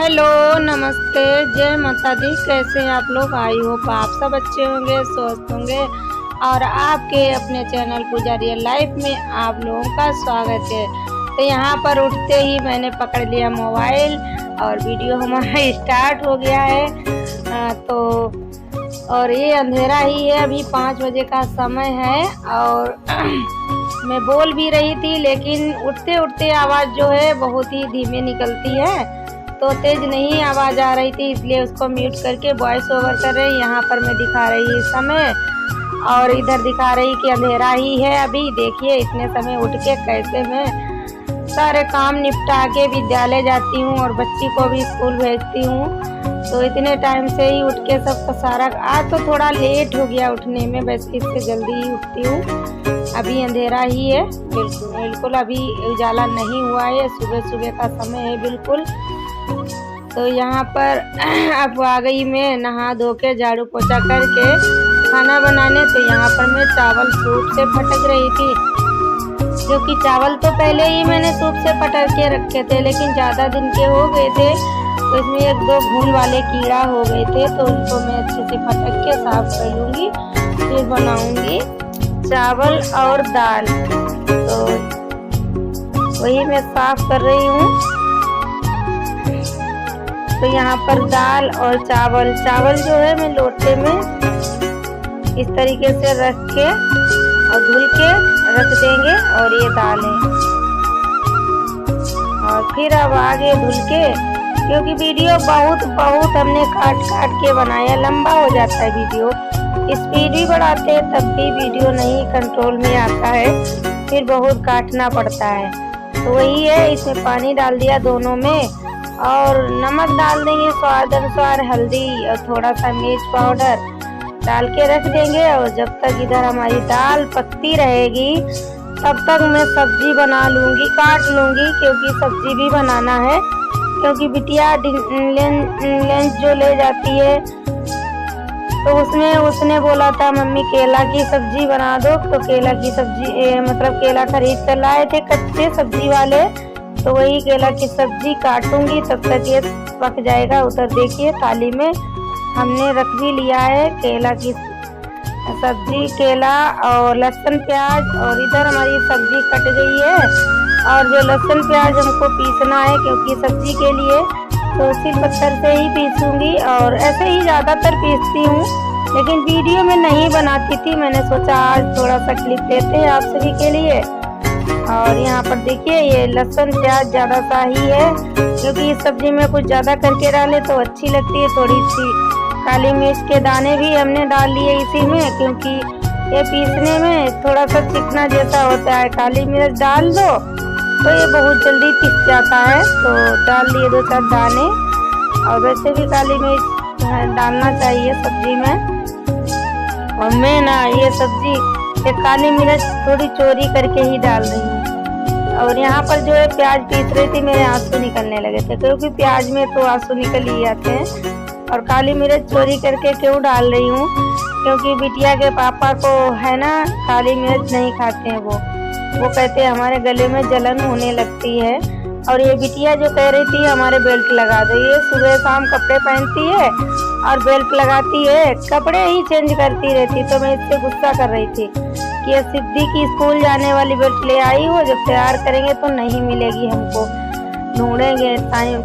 Hello, नमस्ते, जय माता दी। कैसे हैं आप लोग? आई होप आप सब अच्छे होंगे, स्वस्थ होंगे। और आपके अपने चैनल पूजा रियल लाइफ में आप लोगों का स्वागत है। तो यहाँ पर उठते ही मैंने पकड़ लिया मोबाइल और वीडियो हमारा स्टार्ट हो गया है। और ये अंधेरा ही है, अभी 5 बजे का समय है। और मैं बोल भी रही थी, लेकिन उठते उठते आवाज़ जो है बहुत ही धीमे निकलती है, तो तेज नहीं आवाज़ आ रही थी, इसलिए उसको म्यूट करके वॉइस ओवर कर रही। यहाँ पर मैं दिखा रही समय और इधर दिखा रही कि अंधेरा ही है अभी। देखिए इतने समय उठ के कैसे मैं सारे काम निपटा के विद्यालय जाती हूँ और बच्ची को भी स्कूल भेजती हूँ। तो इतने टाइम से ही उठ के सबका सारा, आज तो थोड़ा लेट हो गया उठने में, वैसे इससे जल्दी ही उठती हूँ। अभी अंधेरा ही है, बिल्कुल अभी उजाला नहीं हुआ है, सुबह सुबह का समय है बिल्कुल। तो यहाँ पर अब आ गई मैं नहा धो के झाड़ू पोछा करके खाना बनाने। तो यहाँ पर मैं चावल सूप से फटक रही थी, क्योंकि चावल तो पहले ही मैंने सूप से फटक के रखे थे, लेकिन ज़्यादा दिन के हो गए थे, तो इसमें 1-2 घुन वाले कीड़ा हो गए थे, तो उनको मैं अच्छे से फटक के साफ कर लूँगी, फिर बनाऊँगी चावल और दाल। तो वही मैं साफ कर रही हूँ। तो यहाँ पर दाल और चावल जो है मैं लोटे में इस तरीके से रख के और धुल के रख देंगे। और ये दाल है, और फिर अब आगे धुल के, क्योंकि वीडियो बहुत हमने काट के बनाया, लंबा हो जाता है वीडियो। स्पीड भी बढ़ाते हैं तब भी वीडियो नहीं कंट्रोल में आता है, फिर बहुत काटना पड़ता है। तो वही है, इसमें पानी डाल दिया दोनों में, और नमक डाल देंगे स्वाद अनुसार, हल्दी और थोड़ा सा मिर्च पाउडर डाल के रख देंगे। और जब तक इधर हमारी दाल पकती रहेगी तब तक मैं सब्जी बना लूँगी, काट लूँगी, क्योंकि सब्जी भी बनाना है। क्योंकि बिटिया लंच जो ले जाती है, तो उसमें उसने बोला था मम्मी केला की सब्जी बना दो। तो केला की सब्जी मतलब केला खरीद कर लाए थे कच्चे सब्जी वाले, तो वही केला की सब्जी काटूंगी, तब तक ये पक जाएगा। उधर देखिए थाली में हमने रख भी लिया है केला की सब्जी, केला और लहसुन प्याज, और इधर हमारी सब्जी कट गई है। और जो लहसुन प्याज हमको पीसना है, क्योंकि सब्जी के लिए, तो सिलपत्तर से ही पीसूंगी। और ऐसे ही ज़्यादातर पीसती हूँ, लेकिन वीडियो में नहीं बनाती थी, मैंने सोचा आज थोड़ा सा क्लिप लेते हैं आप सभी के लिए। और यहाँ पर देखिए ये लहसुन प्याज ज़्यादा सा ही है, क्योंकि इस सब्जी में कुछ ज़्यादा करके डाले तो अच्छी लगती है। थोड़ी सी काली मिर्च के दाने भी हमने डाल लिए इसी में, क्योंकि ये पीसने में थोड़ा सा चिकना जैसा होता है। काली मिर्च डाल दो तो ये बहुत जल्दी पिस जाता है, तो डाल लिए 2-4 दाने। और वैसे भी काली मिर्च डालना चाहिए सब्जी में। और मैं ना ये सब्जी ये काली मिर्च थोड़ी चोरी करके ही डाल रही हूँ। और यहाँ पर जो है प्याज पीस रही थी, मेरे आंसू निकलने लगे थे, क्योंकि प्याज में तो आंसू निकल ही जाते हैं। और काली मिर्च चोरी करके क्यों डाल रही हूँ, क्योंकि बिटिया के पापा को है ना काली मिर्च नहीं खाते हैं, वो कहते हैं हमारे गले में जलन होने लगती है। और ये बिटिया जो कह रही थी हमारे बेल्ट लगा दो, ये सुबह शाम कपड़े पहनती है और बेल्ट लगाती है, कपड़े ही चेंज करती रहती। तो मैं इससे गुस्सा कर रही थी कि ये सिद्धि की स्कूल जाने वाली बेल्ट ले आई हो, जब तैयार करेंगे तो नहीं मिलेगी हमको, ढूंढेंगे,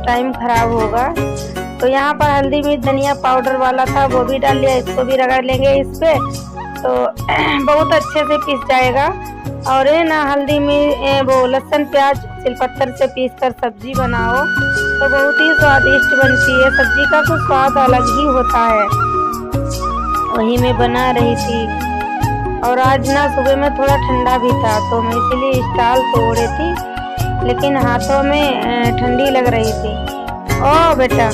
टाइम खराब होगा। तो यहाँ पर हल्दी मिर्च धनिया पाउडर वाला था, वो भी डाल लिया, इसको भी रगड़ लेंगे इस पे, तो बहुत अच्छे से पिस जाएगा। और ये ना हल्दी में वो लहसुन प्याज सिलपत्तर से पीस कर सब्जी बनाओ तो बहुत ही स्वादिष्ट बनती है। सब्जी का कुछ स्वाद अलग ही होता है, वही मैं बना रही थी। और आज ना सुबह में थोड़ा ठंडा भी था, तो मैं इसीलिए स्टाल तोड़े थी, लेकिन हाथों में ठंडी लग रही थी। ओ बेटा,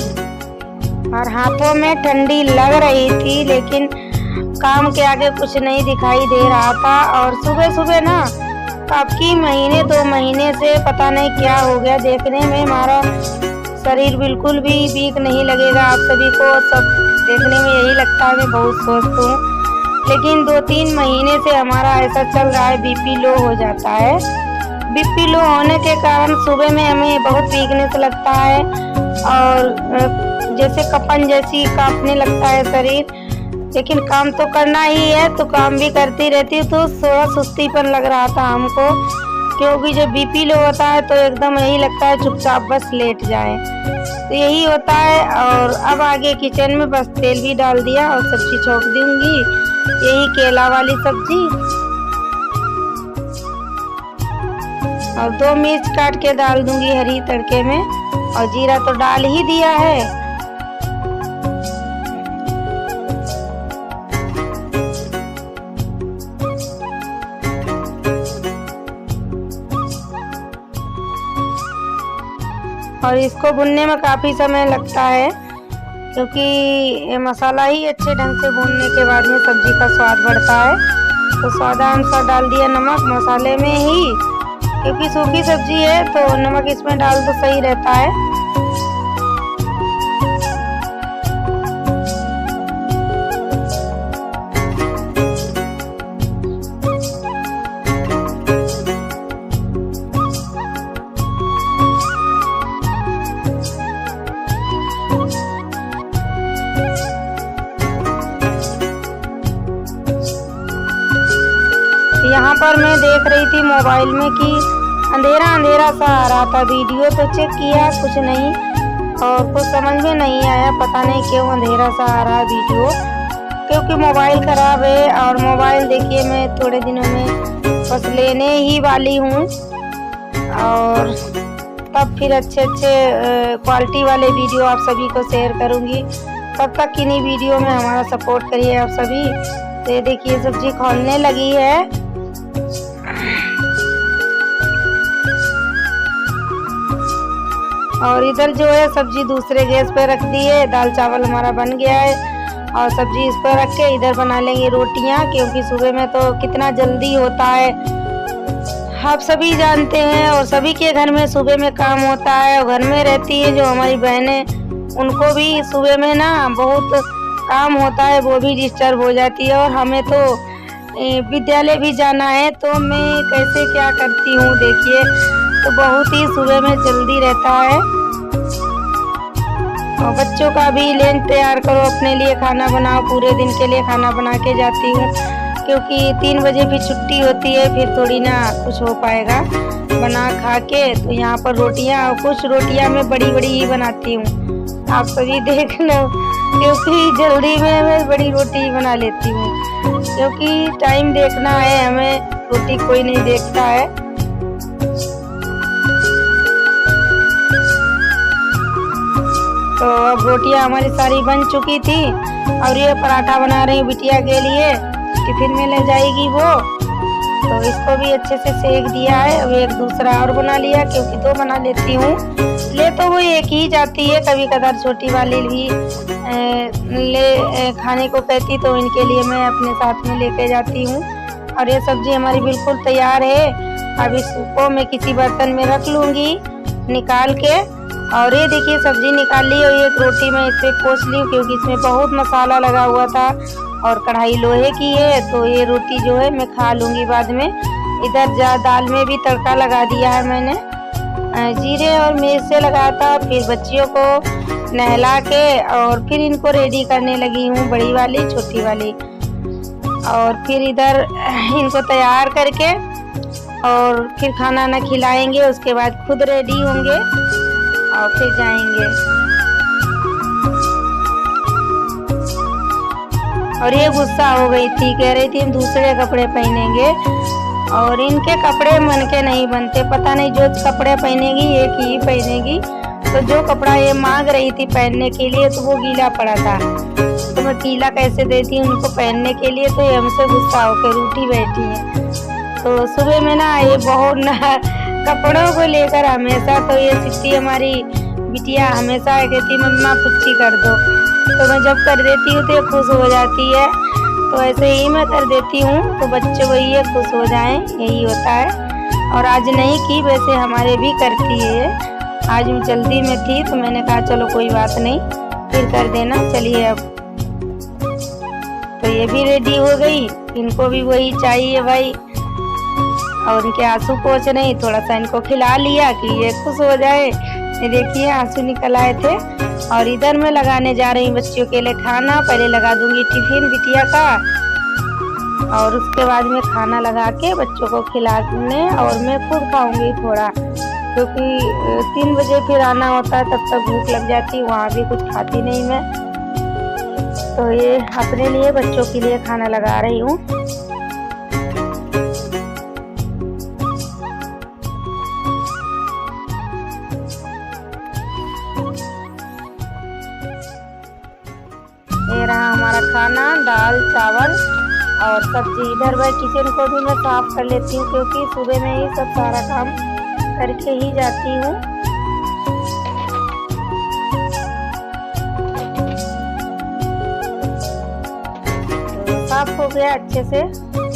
और हाथों में ठंडी लग रही थी, लेकिन काम के आगे कुछ नहीं दिखाई दे रहा था। और सुबह सुबह ना आपकी 1-2 महीने से पता नहीं क्या हो गया, देखने में हमारा शरीर बिल्कुल भी वीक नहीं लगेगा। आप सभी को सब देखने में यही लगता है मैं बहुत स्वस्थ हूँ, लेकिन 2-3 महीने से हमारा ऐसा चल रहा है, बीपी लो हो जाता है। बीपी लो होने के कारण सुबह में हमें बहुत वीकनेस लगता है, और जैसे कपन जैसी कांपने लगता है शरीर। लेकिन काम तो करना ही है, तो काम भी करती रहती हूँ। तो थोड़ा सुस्तीपन लग रहा था हमको, क्योंकि जब बीपी लो होता है तो एकदम यही लगता है चुपचाप बस लेट जाए, तो यही होता है। और अब आगे किचन में बस तेल भी डाल दिया और सब्जी छोंक दूंगी, यही केला वाली सब्जी। और 2 मिर्च काट के डाल दूंगी हरी तड़के में, और जीरा तो डाल ही दिया है। और इसको भुनने में काफ़ी समय लगता है, क्योंकि मसाला ही अच्छे ढंग से भूनने के बाद में सब्जी का स्वाद बढ़ता है। तो स्वादानुसार डाल दिया नमक मसाले में ही, क्योंकि सूखी सब्जी है तो नमक इसमें डाल तो सही रहता है। यहाँ पर मैं देख रही थी मोबाइल में कि अंधेरा अंधेरा सा आ रहा था वीडियो, तो चेक किया, कुछ नहीं, और कुछ समझ में नहीं आया, पता नहीं क्यों अंधेरा सा आ रहा वीडियो, क्योंकि मोबाइल ख़राब है। और मोबाइल देखिए मैं थोड़े दिनों में बस लेने ही वाली हूँ, और तब फिर अच्छे क्वालिटी वाले वीडियो आप सभी को शेयर करूँगी। तब तक इन्हीं वीडियो में हमारा सपोर्ट करिए आप सभी। तो ये देखिए सब्जी खौलने लगी है। और इधर जो है सब्जी दूसरे गैस पे रख दी है, दाल चावल हमारा बन गया है, और सब्जी इस पर रख के इधर बना लेंगे रोटियां, क्योंकि सुबह में तो कितना जल्दी होता है, आप सभी जानते हैं। और सभी के घर में सुबह में काम होता है, और घर में रहती है जो हमारी बहनें, उनको भी सुबह में ना बहुत काम होता है, वो भी डिस्टर्ब हो जाती है। और हमें तो विद्यालय भी जाना है, तो मैं कैसे क्या करती हूँ देखिए, तो बहुत ही सुबह में जल्दी रहता है। और बच्चों का भी लंच तैयार करो, अपने लिए खाना बनाओ, पूरे दिन के लिए खाना बना के जाती हूँ, क्योंकि 3 बजे फिर छुट्टी होती है, फिर थोड़ी ना कुछ हो पाएगा बना खा के। तो यहाँ पर रोटियाँ, कुछ रोटियाँ मैं बड़ी बड़ी ही बनाती हूँ, आप सभी देख लो, क्योंकि जल्दी में मैं बड़ी रोटी ही बना लेती हूँ, क्योंकि टाइम देखना है हमें, रोटी कोई नहीं देखता है। तो अब रोटियां हमारी सारी बन चुकी थी, और ये पराठा बना रही हूँ बिटिया के लिए, टिफिन में ले जाएगी वो। तो इसको भी अच्छे से सेक दिया है। अब एक दूसरा और बना लिया, क्योंकि 2 बना लेती हूँ, ले तो वो एक ही जाती है, कभी कभार छोटी वाली भी ले खाने को कहती, तो इनके लिए मैं अपने साथ में लेके जाती हूँ। और ये सब्जी हमारी बिल्कुल तैयार है। अब इसको मैं किसी बर्तन में रख लूँगी निकाल के। और ये देखिए सब्जी निकाल ली, और एक रोटी मैं इससे पोंछ ली, क्योंकि इसमें बहुत मसाला लगा हुआ था, और कढ़ाई लोहे की है, तो ये रोटी जो है मैं खा लूँगी बाद में। इधर दाल में भी तड़का लगा दिया है मैंने, जीरे और मिर्च से लगाया था। फिर बच्चियों को नहला के और फिर इनको रेडी करने लगी हूँ, बड़ी वाली छोटी वाली। और फिर इधर इनको तैयार करके और फिर खाना ना खिलाएंगे, उसके बाद खुद रेडी होंगे और फिर जाएंगे। और ये गुस्सा हो गई थी, कह रही थी हम दूसरे कपड़े पहनेंगे, और इनके कपड़े मन के नहीं बनते, पता नहीं जो कपड़े पहनेगी एक ही पहनेगी। तो जो कपड़ा ये मांग रही थी पहनने के लिए, तो वो गीला पड़ा था, तो मैं गीला कैसे देती उनको पहनने के लिए, तो ये हमसे गुस्सा होकर रूठी बैठी है। तो सुबह में ना ये बहुत ना कपड़ों को लेकर हमेशा, तो ये सिद्धि हमारी बिटिया हमेशा कहती मम्मा पुच्छी कर दो, तो मैं जब कर देती हूँ तो ये खुश हो जाती है। तो ऐसे ही मैं कर देती हूँ, तो बच्चे वही है खुश हो जाएं, यही होता है। और आज नहीं की, वैसे हमारे भी करती है। आज मैं जल्दी में थी, तो मैंने कहा चलो कोई बात नहीं, फिर कर देना। चलिए अब तो ये भी रेडी हो गई, इनको भी वही चाहिए भाई, और उनके आंसू पोंछ नहीं, थोड़ा सा इनको खिला लिया कि ये खुश हो जाए, ये देखिए आंसू निकल आए थे। और इधर मैं लगाने जा रही हूँ बच्चों के लिए खाना। पहले लगा दूंगी टिफिन बिटिया का और उसके बाद में खाना लगा के बच्चों को खिलाने और मैं खुद खाऊंगी थोड़ा, क्योंकि 3 बजे फिर आना होता है, तब तक भूख लग जाती, वहाँ भी कुछ खाती नहीं मैं। तो ये अपने लिए बच्चों के लिए खाना लगा रही हूँ। ये रहा हमारा खाना, दाल चावल और सब्जी। इधर वह किचन को भी मैं साफ कर लेती हूँ, क्योंकि सुबह में ही सब सारा काम करके ही जाती हूँ। तो साफ हो गया अच्छे से,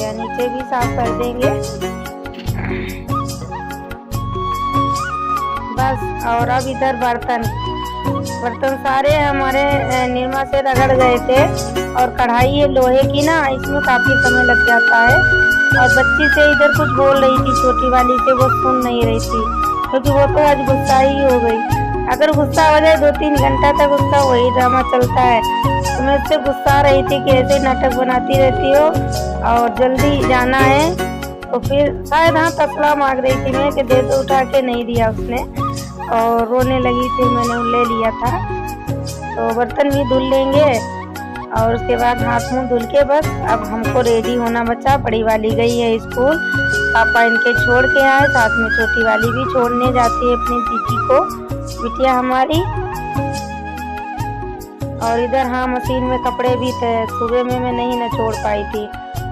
या नीचे भी साफ कर देंगे बस। और अब इधर बर्तन सारे हमारे निरमा से रगड़ गए थे। और कढ़ाई है लोहे की ना, इसमें काफी समय लग जाता है। और बच्ची से इधर कुछ बोल रही थी, छोटी वाली से, वो सुन नहीं रही थी, क्योंकि वो तो आज गुस्सा ही हो गई। अगर गुस्सा हो जाए 2-3 घंटा तक उसका वही ड्रामा चलता है। तो मैं उससे गुस्सा रही थी कि ऐसे नाटक बनाती रहती हो और जल्दी जाना है। तो फिर शायद हाँ तसला मांग रही थी मैं कि दे दो, उठा के नहीं दिया उसने और रोने लगी थी, मैंने ले लिया था। तो बर्तन भी धुल लेंगे और उसके बाद हाथ मुंह धुल के बस अब हमको रेडी होना बचा। बड़ी वाली गई है स्कूल, पापा इनके छोड़ के आए, साथ में छोटी वाली भी छोड़ने जाती है अपनी दीदी को, बिटिया हमारी। और इधर हाँ मशीन में कपड़े भी थे, सुबह में मैं नहीं छोड़ पाई थी,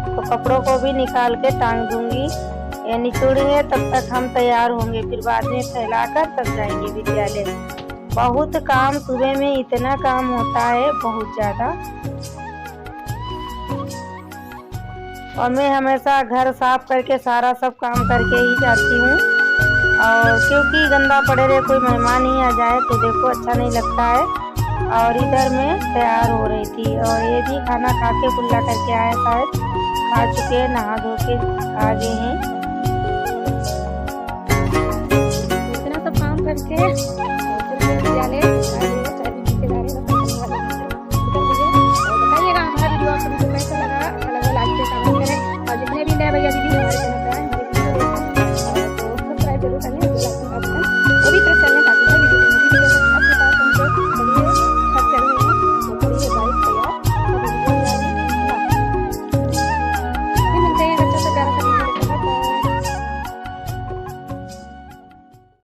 तो कपड़ों को भी निकाल के टांग दूंगी। ये निचोड़ेंगे तब तक हम तैयार होंगे, फिर बाद में फैलाकर तब जाएंगे विद्यालय। बहुत काम सुबह में, इतना काम होता है बहुत ज़्यादा। और मैं हमेशा घर साफ करके सारा सब काम करके ही जाती हूँ, और क्योंकि गंदा पड़े रहे, कोई मेहमान ही आ जाए तो देखो अच्छा नहीं लगता है। और इधर मैं तैयार हो रही थी और ये भी खाना खा के कुल्ला करके आए, शायद खा चुके हैं, नहा धो के आ गए हैं। इतना सब काम करके विद्यालय